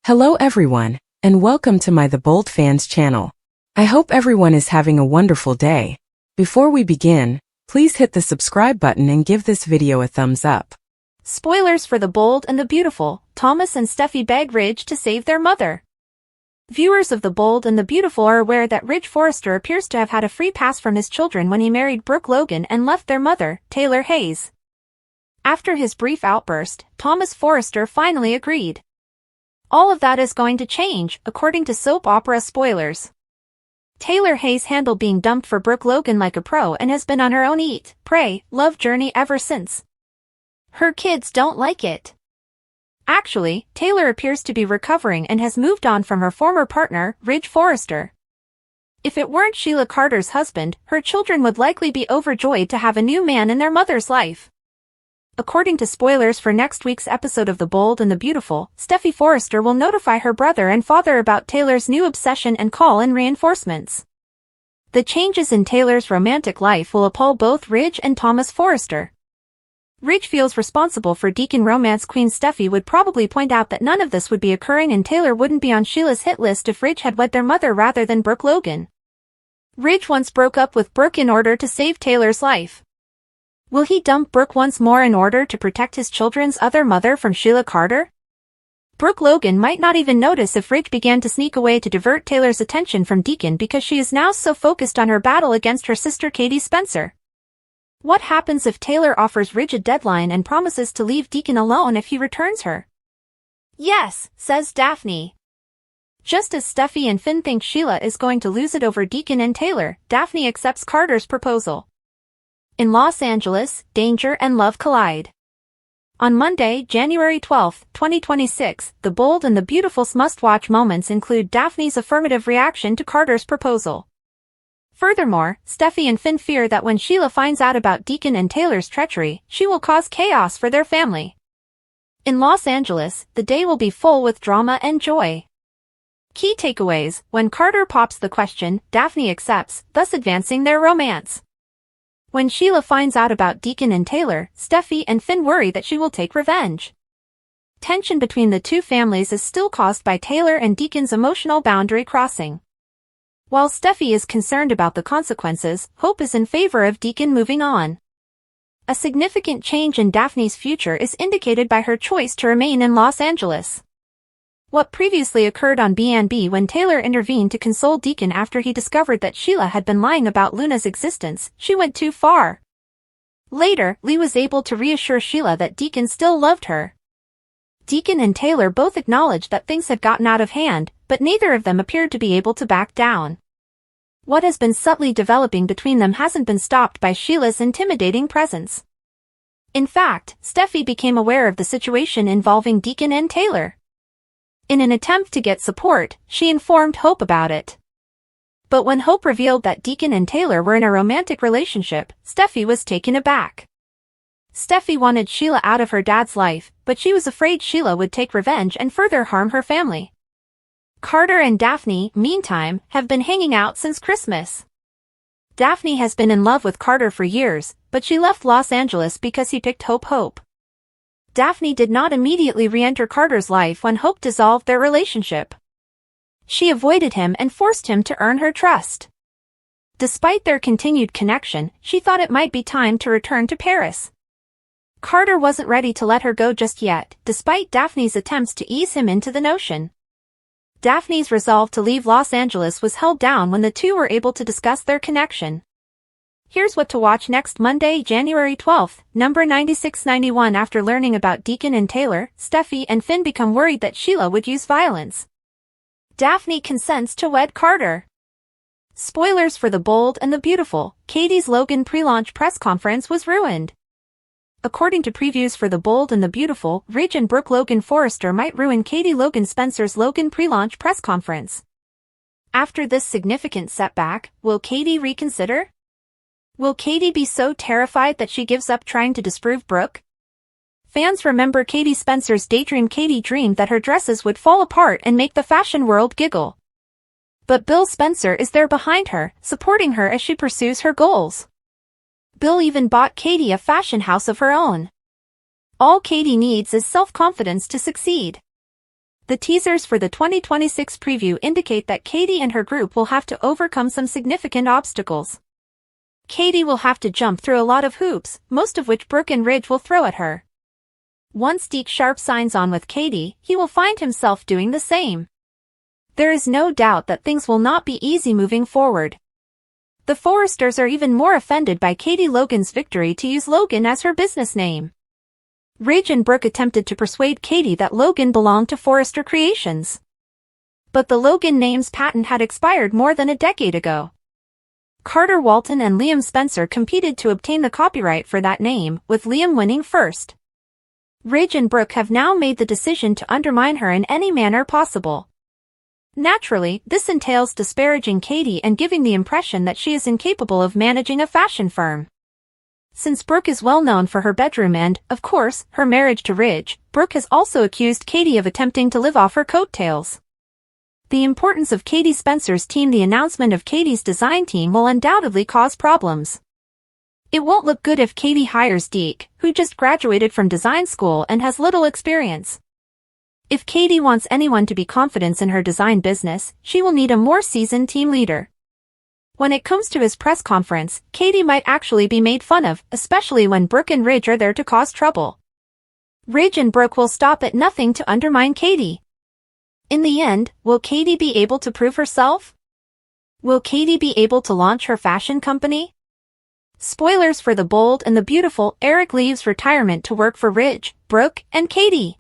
Hello everyone, and welcome to my The Bold Fans channel. I hope everyone is having a wonderful day. Before we begin, please hit the subscribe button and give this video a thumbs up. Spoilers for The Bold and the Beautiful. Thomas and Steffy beg Ridge to save their mother. Viewers of The Bold and the Beautiful are aware that Ridge Forrester appears to have had a free pass from his children when he married Brooke Logan and left their mother, Taylor Hayes. After his brief outburst, Thomas Forrester finally agreed. All of that is going to change, according to soap opera spoilers. Taylor Hayes handled being dumped for Brooke Logan like a pro and has been on her own eat, pray, love journey ever since. Her kids don't like it. Actually, Taylor appears to be recovering and has moved on from her former partner, Ridge Forrester. If it weren't Sheila Carter's husband, her children would likely be overjoyed to have a new man in their mother's life. According to spoilers for next week's episode of The Bold and the Beautiful, Steffy Forrester will notify her brother and father about Taylor's new obsession and call in reinforcements. The changes in Taylor's romantic life will appall both Ridge and Thomas Forrester. Ridge feels responsible for Deacon romance queen Steffy would probably point out that none of this would be occurring and Taylor wouldn't be on Sheila's hit list if Ridge had wed their mother rather than Brooke Logan. Ridge once broke up with Brooke in order to save Taylor's life. Will he dump Brooke once more in order to protect his children's other mother from Sheila Carter? Brooke Logan might not even notice if Ridge began to sneak away to divert Taylor's attention from Deacon because she is now so focused on her battle against her sister Katie Spencer. What happens if Taylor offers Ridge a deadline and promises to leave Deacon alone if he returns her? Yes, says Daphne. Just as Steffy and Finn think Sheila is going to lose it over Deacon and Taylor, Daphne accepts Carter's proposal. In Los Angeles, danger and love collide. On Monday, January 12, 2026, The Bold and the Beautiful's must-watch moments include Daphne's affirmative reaction to Carter's proposal. Furthermore, Steffy and Finn fear that when Sheila finds out about Deacon and Taylor's treachery, she will cause chaos for their family. In Los Angeles, the day will be full with drama and joy. Key takeaways: when Carter pops the question, Daphne accepts, thus advancing their romance. When Sheila finds out about Deacon and Taylor, Steffy and Finn worry that she will take revenge. Tension between the two families is still caused by Taylor and Deacon's emotional boundary crossing. While Steffy is concerned about the consequences, hope is in favor of Deacon moving on. A significant change in Daphne's future is indicated by her choice to remain in Los Angeles. What previously occurred on B&B when Taylor intervened to console Deacon after he discovered that Sheila had been lying about Luna's existence, she went too far. Later, Lee was able to reassure Sheila that Deacon still loved her. Deacon and Taylor both acknowledged that things had gotten out of hand, but neither of them appeared to be able to back down. What has been subtly developing between them hasn't been stopped by Sheila's intimidating presence. In fact, Steffy became aware of the situation involving Deacon and Taylor. In an attempt to get support, she informed Hope about it. But when Hope revealed that Deacon and Taylor were in a romantic relationship, Steffy was taken aback. Steffy wanted Sheila out of her dad's life, but she was afraid Sheila would take revenge and further harm her family. Carter and Daphne, meantime, have been hanging out since Christmas. Daphne has been in love with Carter for years, but she left Los Angeles because he picked Hope. Daphne did not immediately re-enter Carter's life when Hope dissolved their relationship. She avoided him and forced him to earn her trust. Despite their continued connection, she thought it might be time to return to Paris. Carter wasn't ready to let her go just yet, despite Daphne's attempts to ease him into the notion. Daphne's resolve to leave Los Angeles was held down when the two were able to discuss their connection. Here's what to watch next Monday, January 12, number 9691. After learning about Deacon and Taylor, Steffy and Finn become worried that Sheila would use violence. Daphne consents to wed Carter. Spoilers for The Bold and the Beautiful. Katie's Logan pre-launch press conference was ruined. According to previews for The Bold and the Beautiful, Ridge and Brooke Logan Forrester might ruin Katie Logan Spencer's Logan pre-launch press conference. After this significant setback, will Katie reconsider? Will Katie be so terrified that she gives up trying to disprove Brooke? Fans remember Katie Spencer's daydream. Katie dreamed that her dresses would fall apart and make the fashion world giggle. But Bill Spencer is there behind her, supporting her as she pursues her goals. Bill even bought Katie a fashion house of her own. All Katie needs is self-confidence to succeed. The teasers for the 2026 preview indicate that Katie and her group will have to overcome some significant obstacles. Katie will have to jump through a lot of hoops, most of which Brooke and Ridge will throw at her. Once Deke Sharp signs on with Katie, he will find himself doing the same. There is no doubt that things will not be easy moving forward. The Forresters are even more offended by Katie Logan's victory to use Logan as her business name. Ridge and Brooke attempted to persuade Katie that Logan belonged to Forrester Creations. But the Logan name's patent had expired more than a decade ago. Carter Walton and Liam Spencer competed to obtain the copyright for that name, with Liam winning first. Ridge and Brooke have now made the decision to undermine her in any manner possible. Naturally, this entails disparaging Katie and giving the impression that she is incapable of managing a fashion firm. Since Brooke is well known for her bedroom and, of course, her marriage to Ridge, Brooke has also accused Katie of attempting to live off her coattails. The importance of Katie Spencer's team. The announcement of Katie's design team will undoubtedly cause problems. It won't look good if Katie hires Deke, who just graduated from design school and has little experience. If Katie wants anyone to be confident in her design business, she will need a more seasoned team leader. When it comes to his press conference, Katie might actually be made fun of, especially when Brooke and Ridge are there to cause trouble. Ridge and Brooke will stop at nothing to undermine Katie. In the end, will Katie be able to prove herself? Will Katie be able to launch her fashion company? Spoilers for The Bold and the Beautiful: Eric leaves retirement to work for Ridge, Brooke, and Katie.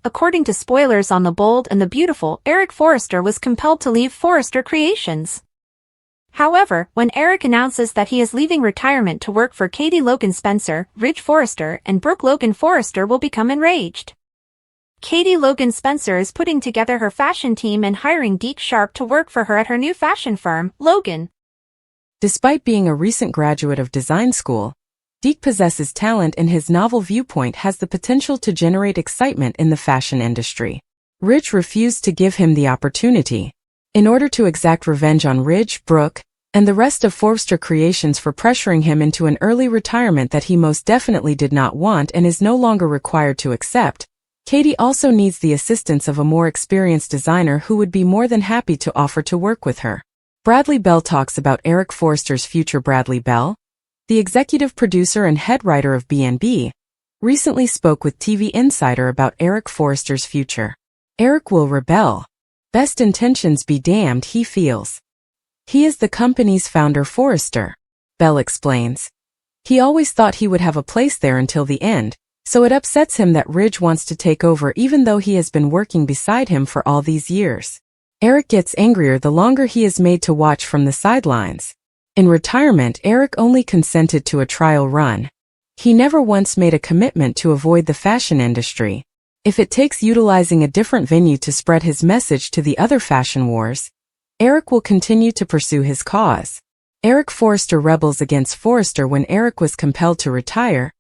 According to spoilers on The Bold and the Beautiful, Eric Forrester was compelled to leave Forrester Creations. However, when Eric announces that he is leaving retirement to work for Katie Logan Spencer, Ridge Forrester and Brooke Logan Forrester will become enraged. Katie Logan Spencer is putting together her fashion team and hiring Deke Sharp to work for her at her new fashion firm, Logan. Despite being a recent graduate of design school, Deke possesses talent and his novel viewpoint has the potential to generate excitement in the fashion industry. Ridge refused to give him the opportunity. In order to exact revenge on Ridge, Brooke, and the rest of Forrester Creations for pressuring him into an early retirement that he most definitely did not want and is no longer required to accept, Katie also needs the assistance of a more experienced designer who would be more than happy to offer to work with her. Bradley Bell talks about Eric Forrester's future. Bradley Bell, the executive producer and head writer of B&B, recently spoke with TV Insider about Eric Forrester's future. Eric will rebel. Best intentions be damned, he feels. He is the company's founder. Forrester, Bell explains. He always thought he would have a place there until the end, so it upsets him that Ridge wants to take over even though he has been working beside him for all these years. Eric gets angrier the longer he is made to watch from the sidelines. In retirement, Eric only consented to a trial run. He never once made a commitment to avoid the fashion industry. If it takes utilizing a different venue to spread his message to the other fashion wars, Eric will continue to pursue his cause. Eric Forrester rebels against Forrester. When Eric was compelled to retire,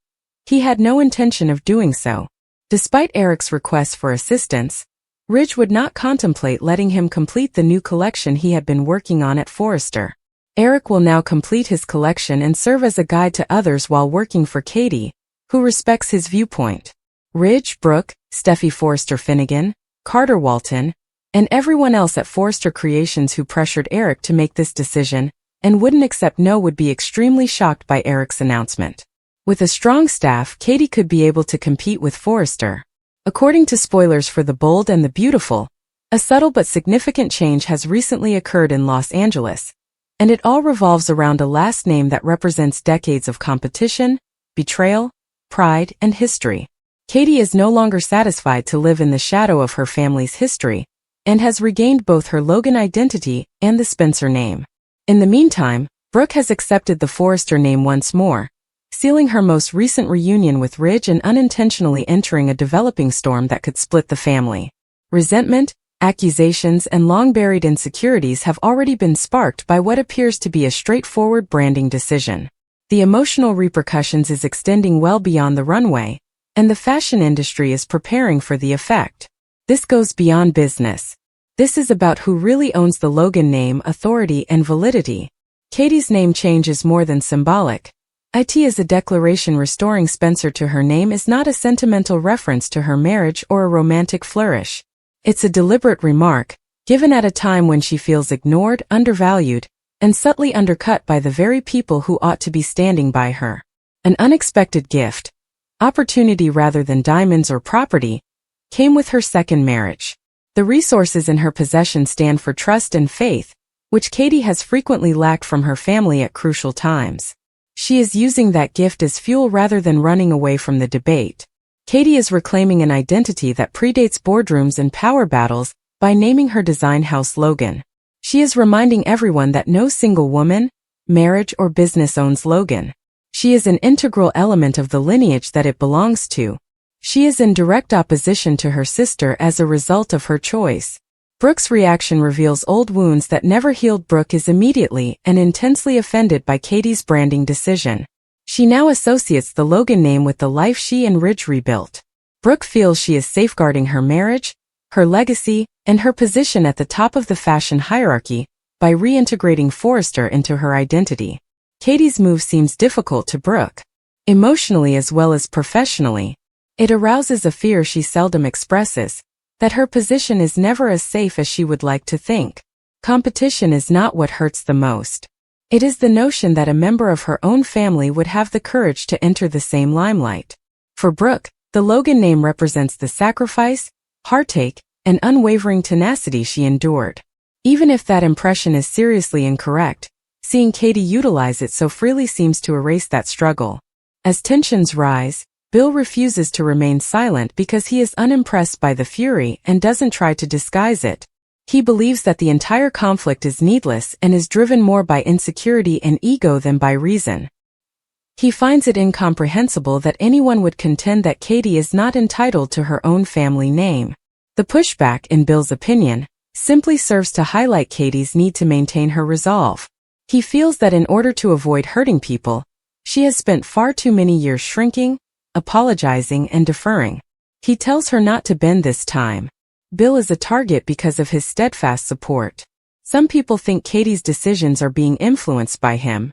he had no intention of doing so. Despite Eric's request for assistance, Ridge would not contemplate letting him complete the new collection he had been working on at Forrester. Eric will now complete his collection and serve as a guide to others while working for Katie, who respects his viewpoint. Ridge, Brooke, Steffy Forrester Finnegan, Carter Walton, and everyone else at Forrester Creations who pressured Eric to make this decision and wouldn't accept no would be extremely shocked by Eric's announcement. With a strong staff, Katie could be able to compete with Forrester. According to spoilers for The Bold and the Beautiful, a subtle but significant change has recently occurred in Los Angeles, and it all revolves around a last name that represents decades of competition, betrayal, pride, and history. Katie is no longer satisfied to live in the shadow of her family's history, and has regained both her Logan identity and the Spencer name. In the meantime, Brooke has accepted the Forrester name once more, sealing her most recent reunion with Ridge and unintentionally entering a developing storm that could split the family. Resentment, accusations, and long-buried insecurities have already been sparked by what appears to be a straightforward branding decision. The emotional repercussions is extending well beyond the runway, and the fashion industry is preparing for the effect. This goes beyond business. This is about who really owns the Logan name, authority, and validity. Katie's name change is more than symbolic. It is a declaration. Restoring Spencer to her name is not a sentimental reference to her marriage or a romantic flourish. It's a deliberate remark, given at a time when she feels ignored, undervalued, and subtly undercut by the very people who ought to be standing by her. An unexpected gift, opportunity rather than diamonds or property, came with her second marriage. The resources in her possession stand for trust and faith, which Katie has frequently lacked from her family at crucial times. She is using that gift as fuel rather than running away from the debate. Katie is reclaiming an identity that predates boardrooms and power battles by naming her design house Logan. She is reminding everyone that no single woman, marriage, or business owns Logan. She is an integral element of the lineage that it belongs to. She is in direct opposition to her sister as a result of her choice. Brooke's reaction reveals old wounds that never healed. Brooke is immediately and intensely offended by Katie's branding decision. She now associates the Logan name with the life she and Ridge rebuilt. Brooke feels she is safeguarding her marriage, her legacy, and her position at the top of the fashion hierarchy by reintegrating Forrester into her identity. Katie's move seems difficult to Brooke, emotionally as well as professionally. It arouses a fear she seldom expresses, that her position is never as safe as she would like to think. Competition is not what hurts the most. It is the notion that a member of her own family would have the courage to enter the same limelight. For Brooke, the Logan name represents the sacrifice, heartache, and unwavering tenacity she endured. Even if that impression is seriously incorrect, seeing Katie utilize it so freely seems to erase that struggle. As tensions rise, Bill refuses to remain silent because he is unimpressed by the fury and doesn't try to disguise it. He believes that the entire conflict is needless and is driven more by insecurity and ego than by reason. He finds it incomprehensible that anyone would contend that Katie is not entitled to her own family name. The pushback, in Bill's opinion, simply serves to highlight Katie's need to maintain her resolve. He feels that in order to avoid hurting people, she has spent far too many years shrinking, apologizing, and deferring. He tells her not to bend this time. Bill is a target because of his steadfast support. Some people think Katie's decisions are being influenced by him.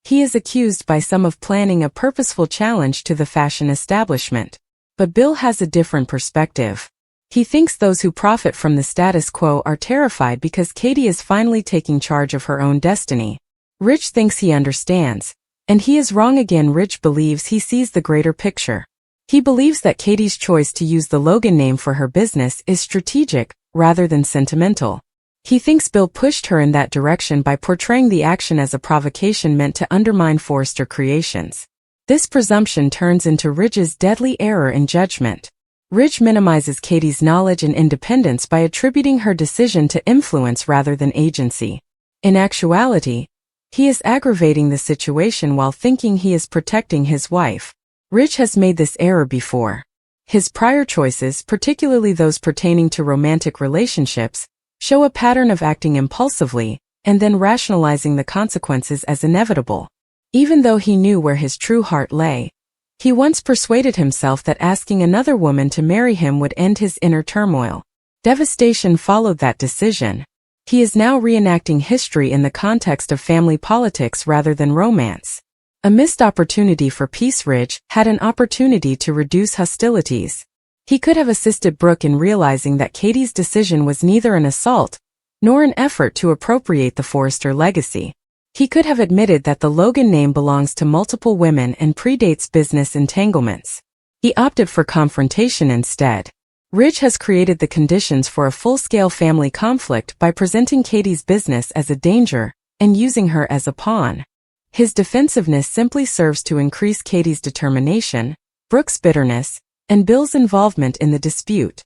He is accused by some of planning a purposeful challenge to the fashion establishment. But Bill has a different perspective. He thinks those who profit from the status quo are terrified because Katie is finally taking charge of her own destiny. Rich thinks he understands, and he is wrong again. Rich believes he sees the greater picture. He believes that Katie's choice to use the Logan name for her business is strategic, rather than sentimental. He thinks Bill pushed her in that direction by portraying the action as a provocation meant to undermine Forrester Creations. This presumption turns into Ridge's deadly error in judgment. Ridge minimizes Katie's knowledge and independence by attributing her decision to influence rather than agency. In actuality, he is aggravating the situation while thinking he is protecting his wife. Ridge has made this error before. His prior choices, particularly those pertaining to romantic relationships, show a pattern of acting impulsively, and then rationalizing the consequences as inevitable. Even though he knew where his true heart lay, he once persuaded himself that asking another woman to marry him would end his inner turmoil. Devastation followed that decision. He is now reenacting history in the context of family politics rather than romance. A missed opportunity for peace. Ridge had an opportunity to reduce hostilities. He could have assisted Brooke in realizing that Katie's decision was neither an assault nor an effort to appropriate the Forrester legacy. He could have admitted that the Logan name belongs to multiple women and predates business entanglements. He opted for confrontation instead. Ridge has created the conditions for a full-scale family conflict by presenting Katie's business as a danger and using her as a pawn. His defensiveness simply serves to increase Katie's determination, Brooke's bitterness, and Bill's involvement in the dispute.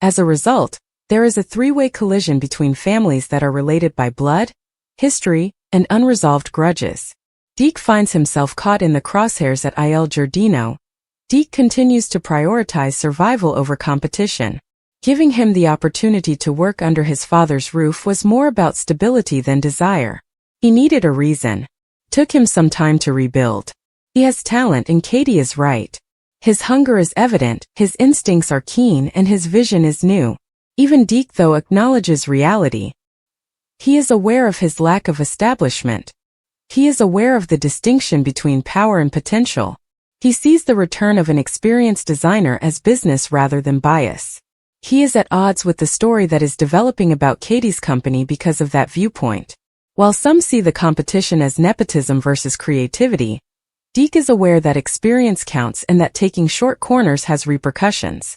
As a result, there is a three-way collision between families that are related by blood, history, and unresolved grudges. Deke finds himself caught in the crosshairs at Il Giardino. Deke continues to prioritize survival over competition. Giving him the opportunity to work under his father's roof was more about stability than desire. He needed a reason. Took him some time to rebuild. He has talent and Katie is right. His hunger is evident, his instincts are keen, and his vision is new. Even Deke, though, acknowledges reality. He is aware of his lack of establishment. He is aware of the distinction between power and potential. He sees the return of an experienced designer as business rather than bias. He is at odds with the story that is developing about Katie's company because of that viewpoint. While some see the competition as nepotism versus creativity, Deke is aware that experience counts and that taking short corners has repercussions.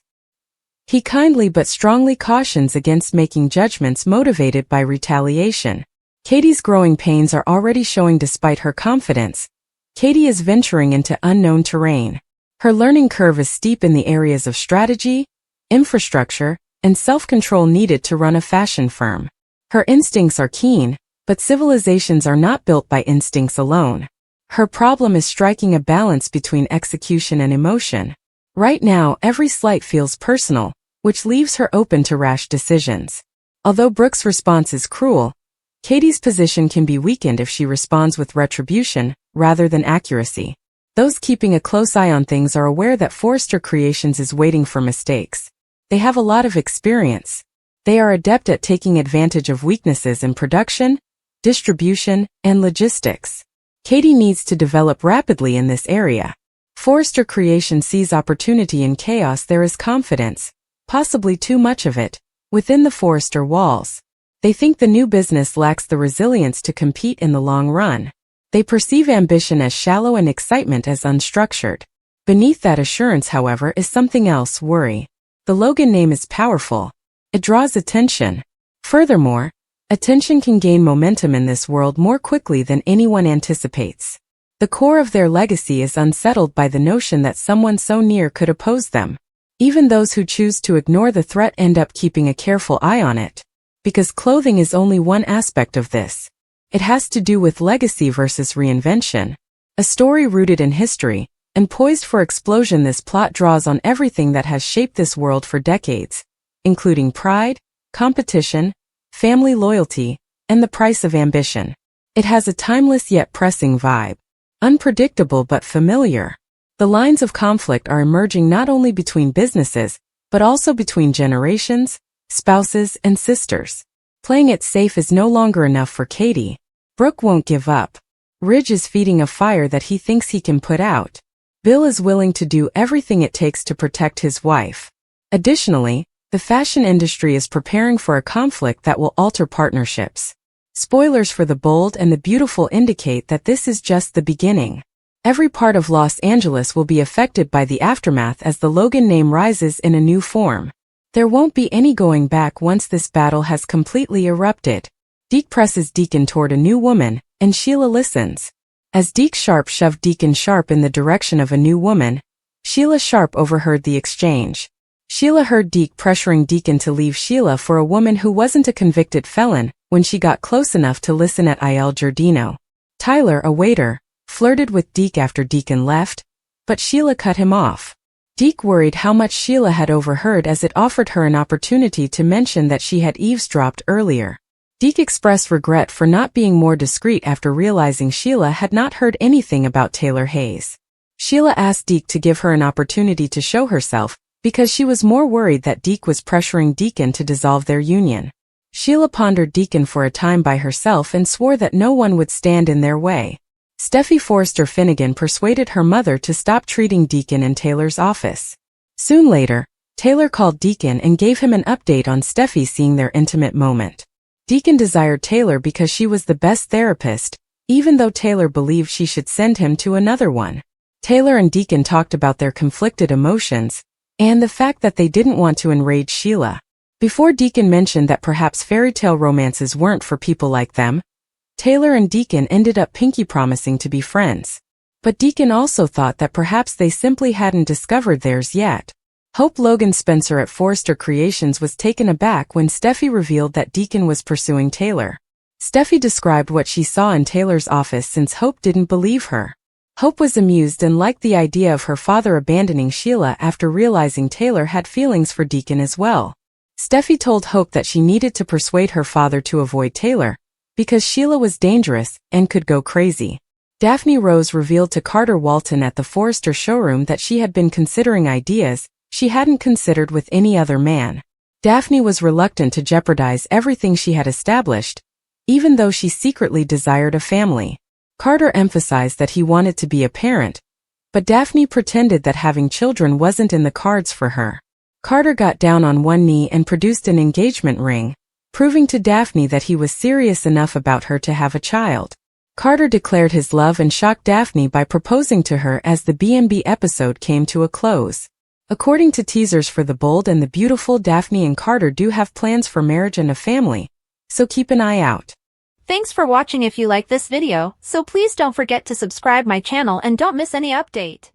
He kindly but strongly cautions against making judgments motivated by retaliation. Katie's growing pains are already showing despite her confidence. Katie is venturing into unknown terrain. Her learning curve is steep in the areas of strategy, infrastructure, and self-control needed to run a fashion firm. Her instincts are keen, but civilizations are not built by instincts alone. Her problem is striking a balance between execution and emotion. Right now, every slight feels personal, which leaves her open to rash decisions. Although Brooke's response is cruel, Katie's position can be weakened if she responds with retribution, rather than accuracy. Those keeping a close eye on things are aware that Forrester Creations is waiting for mistakes. They have a lot of experience. They are adept at taking advantage of weaknesses in production, distribution, and logistics. Katie needs to develop rapidly in this area. Forrester Creation sees opportunity in chaos. There is confidence, possibly too much of it, within the Forrester walls. They think the new business lacks the resilience to compete in the long run. They perceive ambition as shallow and excitement as unstructured. Beneath that assurance, however, is something else: worry. The Logan name is powerful. It draws attention. Furthermore, attention can gain momentum in this world more quickly than anyone anticipates. The core of their legacy is unsettled by the notion that someone so near could oppose them. Even those who choose to ignore the threat end up keeping a careful eye on it. Because clothing is only one aspect of this. It has to do with legacy versus reinvention. A story rooted in history, and poised for explosion. This plot draws on everything that has shaped this world for decades, including pride, competition, family loyalty, and the price of ambition. It has a timeless yet pressing vibe. Unpredictable but familiar. The lines of conflict are emerging not only between businesses, but also between generations, spouses, and sisters. Playing it safe is no longer enough for Katie. Brooke won't give up. Ridge is feeding a fire that he thinks he can put out. Bill is willing to do everything it takes to protect his wife. Additionally, the fashion industry is preparing for a conflict that will alter partnerships. Spoilers for The Bold and the Beautiful indicate that this is just the beginning. Every part of Los Angeles will be affected by the aftermath as the Logan name rises in a new form. There won't be any going back once this battle has completely erupted. Deke presses Deacon toward a new woman, and Sheila listens. As Deke Sharp shoved Deacon Sharp in the direction of a new woman, Sheila Sharp overheard the exchange. Sheila heard Deke pressuring Deacon to leave Sheila for a woman who wasn't a convicted felon when she got close enough to listen at Il Giardino. Tyler, a waiter, flirted with Deke after Deacon left, but Sheila cut him off. Deke worried how much Sheila had overheard as it offered her an opportunity to mention that she had eavesdropped earlier. Deke expressed regret for not being more discreet after realizing Sheila had not heard anything about Taylor Hayes. Sheila asked Deke to give her an opportunity to show herself, because she was more worried that Deke was pressuring Deacon to dissolve their union. Sheila pondered Deacon for a time by herself and swore that no one would stand in their way. Steffy Forrester Finnegan persuaded her mother to stop treating Deacon in Taylor's office. Soon later, Taylor called Deacon and gave him an update on Steffy seeing their intimate moment. Deacon desired Taylor because she was the best therapist, even though Taylor believed she should send him to another one. Taylor and Deacon talked about their conflicted emotions, and the fact that they didn't want to enrage Sheila. Before Deacon mentioned that perhaps fairy tale romances weren't for people like them, Taylor and Deacon ended up pinky promising to be friends. But Deacon also thought that perhaps they simply hadn't discovered theirs yet. Hope Logan Spencer at Forrester Creations was taken aback when Steffy revealed that Deacon was pursuing Taylor. Steffy described what she saw in Taylor's office since Hope didn't believe her. Hope was amused and liked the idea of her father abandoning Sheila after realizing Taylor had feelings for Deacon as well. Steffy told Hope that she needed to persuade her father to avoid Taylor, because Sheila was dangerous and could go crazy. Daphne Rose revealed to Carter Walton at the Forrester showroom that she had been considering ideas she hadn't considered with any other man. Daphne was reluctant to jeopardize everything she had established, even though she secretly desired a family. Carter emphasized that he wanted to be a parent, but Daphne pretended that having children wasn't in the cards for her. Carter got down on one knee and produced an engagement ring, proving to Daphne that he was serious enough about her to have a child. Carter declared his love and shocked Daphne by proposing to her as the B&B episode came to a close. According to teasers for The Bold and the Beautiful, Daphne and Carter do have plans for marriage and a family, so keep an eye out. Thanks for watching. If you like this video, so please don't forget to subscribe my channel and don't miss any update.